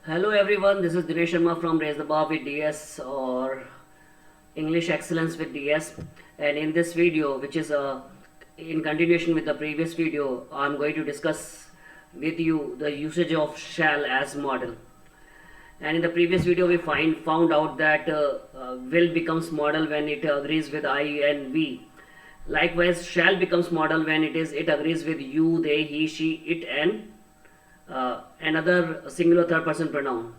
Hello everyone, this is Dinesh Sharma from Raise the Bar with DS or English Excellence with DS, and in this video, which is in continuation with the previous video, I'm going to discuss with you the usage of shall as model. And in the previous video we found out that will becomes model when it agrees with I and we. Likewise, shall becomes model when it agrees with you, they, he, she, it, and another singular third person pronoun.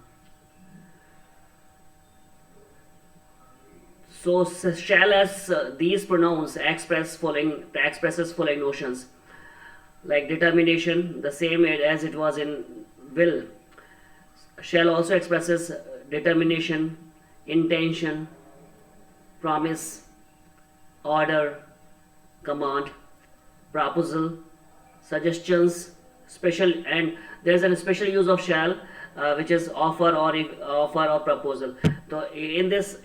So shall as these pronouns expresses following notions like determination, the same as it was in will. Shall also expresses determination, intention, promise, order, command, proposal, suggestions, special, and there is a special use of shall, which is offer or proposal. So in this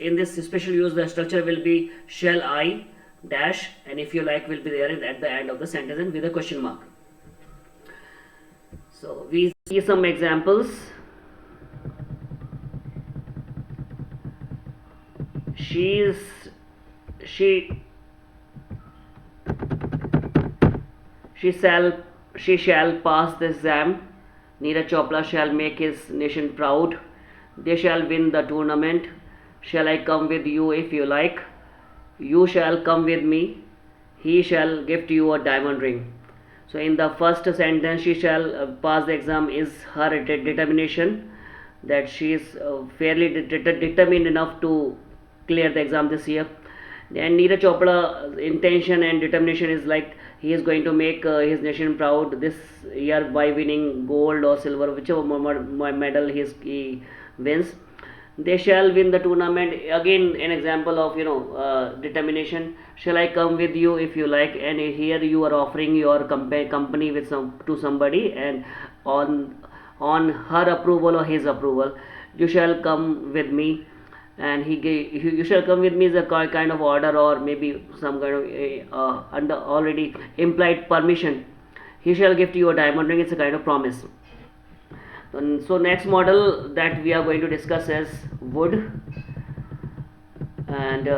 special use, the structure will be shall I dash, and if you like will be there at the end of the sentence and with a question mark. So we see some examples. She she shall she shall pass the exam. Neeraj Chopra shall make his nation proud. They shall win the tournament. Shall I come with you if you like? You shall come with me. He shall gift you a diamond ring. So in the first sentence, she shall pass the exam is her determination that she is fairly determined enough to clear the exam this year. And Neeraj Chopra's intention and determination is like he is going to make his nation proud this year by winning gold or silver, whichever medal he wins. They shall win the tournament. Again, an example of determination. Shall I come with you if you like? And here you are offering your company with to somebody, and on her approval or his approval, you shall come with me. And you shall come with me is a kind of order, or maybe some kind of under already implied permission. He shall gift you a diamond ring. It's a kind of promise. So next model that we are going to discuss is would, and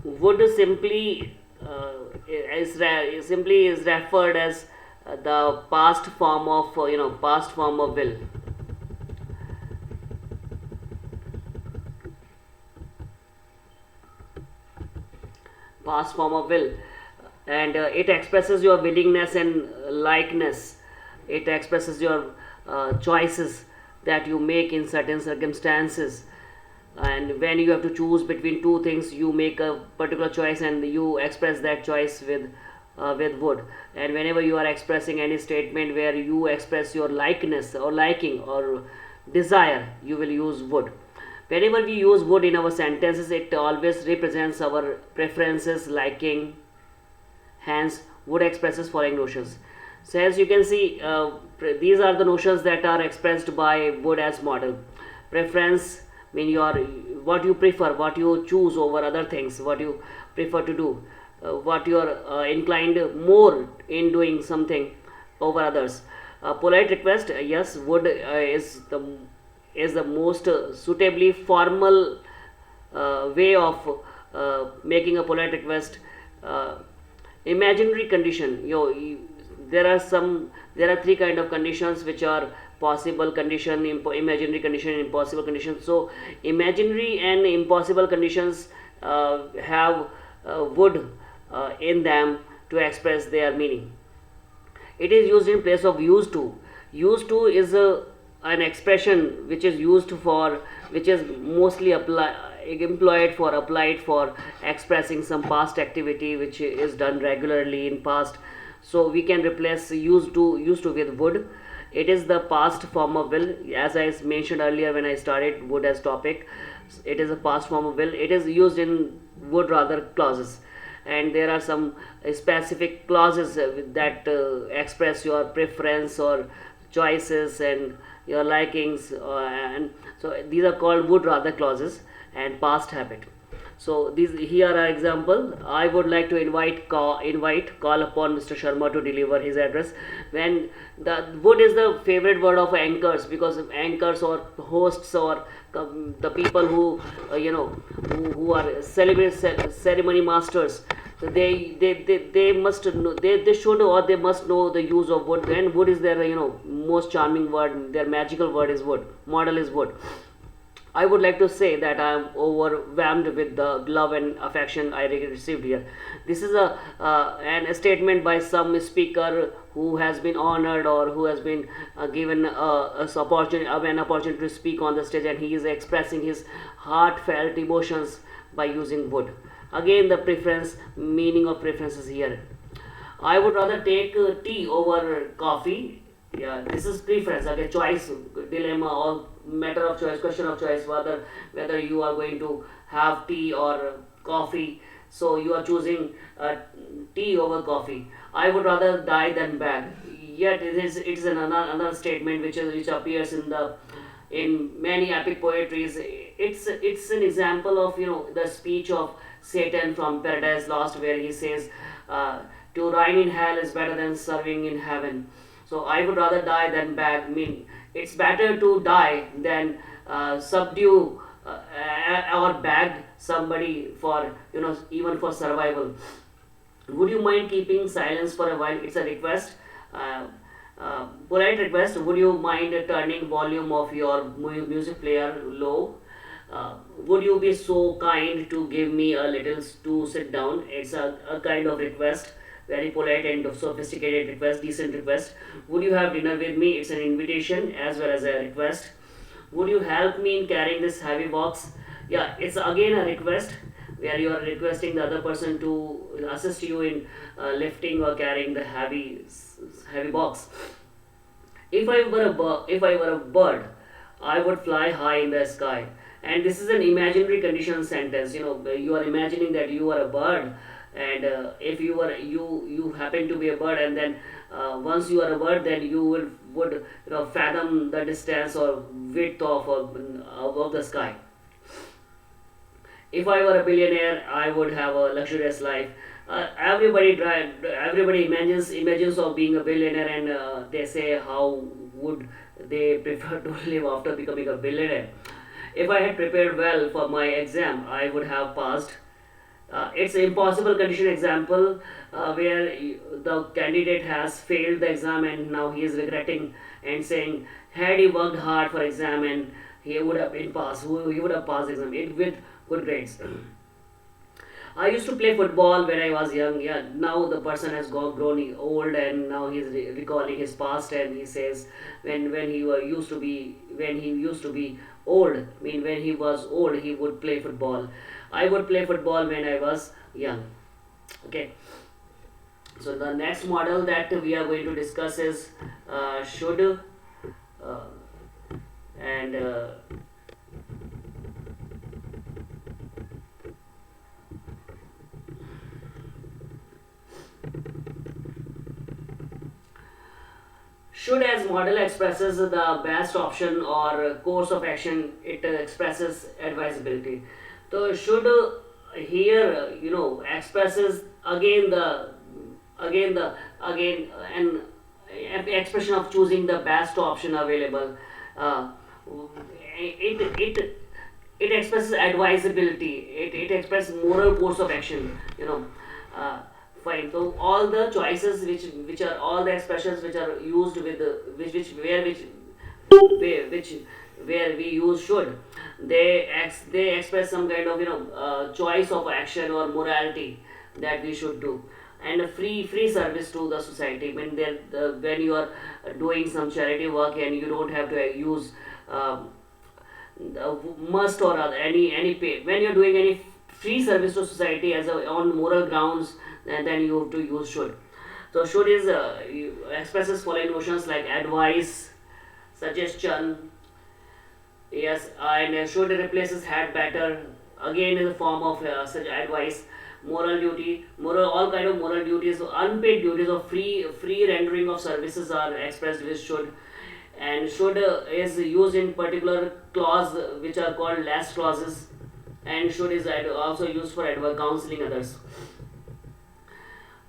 would simply is referred as the past form of will. Past form of will, and it expresses your willingness and likeness. It expresses your choices that you make in certain circumstances, and when you have to choose between two things, you make a particular choice and you express that choice with would. And whenever you are expressing any statement where you express your likeness or liking or desire, you will use would. Whenever we use would in our sentences, it always represents our preferences, liking. Hence, would expresses following notions. So as you can see, these are the notions that are expressed by would as model. Preference mean what you prefer, what you choose over other things, what you prefer to do, what you are inclined more in doing something over others. Polite request, yes, would is the most suitably formal way of making a polite request. Imaginary condition, there are three kind of conditions which are possible condition, imaginary condition, impossible condition. So imaginary and impossible conditions have would in them to express their meaning. It is used in place of used to. Used to is an expression which is mostly applied for expressing some past activity which is done regularly in past. So we can replace used to with would. It is the past form of will, as I mentioned earlier when I started would as topic. It is a past form of will. It is used in would rather clauses, and there are some specific clauses that express your preference or choices and your likings, and so these are called would rather clauses and past habit. So these here are example. I would like to invite call upon Mr. Sharma to deliver his address. When the would is the favorite word of anchors, because anchors or hosts or the people who who are ceremony masters. So they must know, they should or they must know the use of wood, and wood is their most charming word, their magical word is wood. Model is wood. I would like to say that I am overwhelmed with the love and affection I received here. This is a statement by some speaker who has been honored or who has been given an opportunity to speak on the stage, and he is expressing his heartfelt emotions by using wood. Again, the preference meaning of preference is here. I would rather take tea over coffee. Yeah, this is preference. Okay, choice, dilemma, or matter of choice, question of choice. Whether you are going to have tea or coffee. So you are choosing tea over coffee. I would rather die than beg. Yet it is another statement which appears in many epic poetries. It's an example of the speech of Satan from Paradise Lost, where he says, "To reign in hell is better than serving in heaven." So I would rather die than beg. I mean, it's better to die than subdue or beg somebody for even for survival. Would you mind keeping silence for a while? It's a request. Polite request. Would you mind turning volume of your music player low? Would you be so kind to give me a little to sit down? It's a kind of request, very polite and sophisticated request, decent request. Would you have dinner with me? It's an invitation as well as a request. Would you help me in carrying this heavy box? Yeah, it's again a request where you are requesting the other person to assist you in lifting or carrying the heavy box. If I were a bird, I would fly high in the sky. And this is an imaginary condition sentence. You are imagining that you are a bird, and if you happen to be a bird, and then once you are a bird, then you would fathom the distance or width of the sky. If I were a billionaire, I would have a luxurious life. Everybody imagines of being a billionaire, and they say how would they prefer to live after becoming a billionaire. If I had prepared well for my exam, I would have passed. It's an impossible condition example where the candidate has failed the exam and now he is regretting and saying, had he worked hard for exam, and he would have been passed. He would have passed exam with good grades. I used to play football when I was young. Yeah, now the person has grown old, and now he's recalling his past, and he says when he used to be old. I mean, when he was old, he would play football. I would play football when I was young. Okay. So the next model that we are going to discuss is should and should as model expresses the best option or course of action. It expresses advisability. So should here expresses again an expression of choosing the best option available. uh, it it expresses advisability. It expresses moral course of action. Uh, Fine. So all the choices which are all the expressions which are used with which where we use should, they express some kind of choice of action or morality that we should do, and a free service to the society. When you are doing some charity work and you don't have to use must or any pay. When you're doing any free service to society on moral grounds, then you have to use should. So should is expresses following notions like advice, suggestion. Yes, and should replaces had better. Again, is a form of such advice. Moral duty, all kind of moral duties, unpaid duties or free rendering of services are expressed with should. And should is used in particular clause which are called last clauses, and should is also used for counseling others.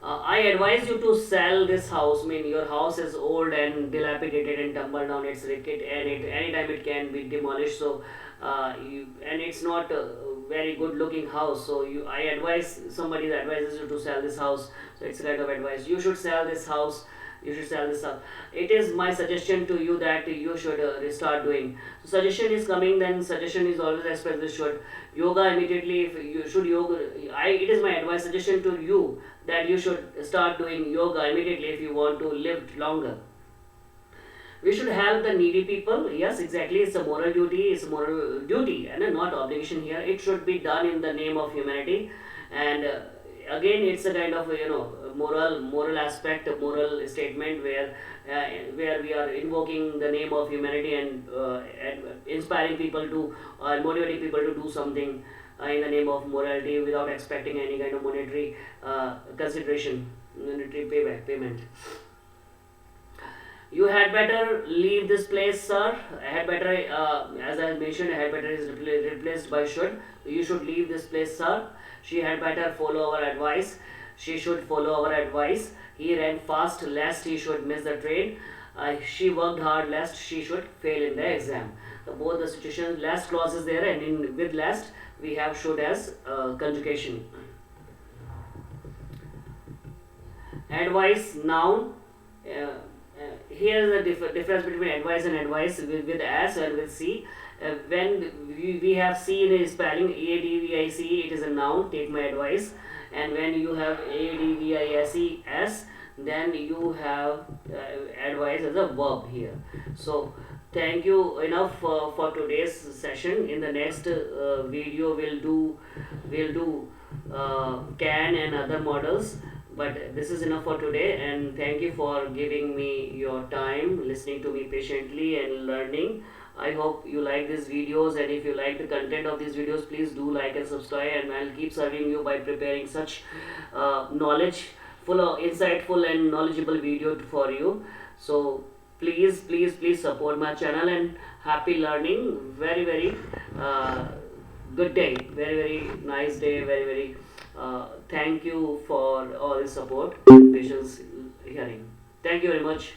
I advise you to sell this house. I mean, your house is old and dilapidated and tumble down. It's wicked, and it anytime it can be demolished. So, and it's not a very good looking house. So, I advise somebody that advises you to sell this house. So, it's a kind of advice. You should sell this house. You should sell this house. It is my suggestion to you that you should restart doing. So, suggestion is coming. Then suggestion is always expressed. This should yoga immediately. If you should yoga, it is my advice suggestion to you that you should start doing yoga immediately if you want to live longer. We should help the needy people. Yes, exactly. It's a moral duty. It's a moral duty and not obligation here. It should be done in the name of humanity. And again, it's a kind of moral aspect, a moral statement where we are invoking the name of humanity and inspiring people to motivating people to do something in the name of morality without expecting any kind of monetary consideration, monetary payment. You had better leave this place, sir. Had better, as I mentioned, had better is replaced by should. You should leave this place, sir. She had better follow our advice. She should follow our advice. He ran fast lest he should miss the train. She worked hard lest she should fail in the exam. So both the situations, last clause is there, and with last we have should as conjugation. Advice noun. Here is the difference between advice and advice with S and with C. When we have C in a spelling advice, it is a noun, take my advice. And when you have advice, then you have advice as a verb here. So thank you enough for today's session. In the next video we'll do can and other models, but this is enough for today, and thank you for giving me your time, listening to me patiently and learning. I hope you like these videos, and if you like the content of these videos, please do like and subscribe, and I'll keep serving you by preparing such knowledge full of insightful and knowledgeable video for you. So please support my channel, and happy learning. Very good day, very nice day, very thank you for all the support and patience hearing. Thank you very much.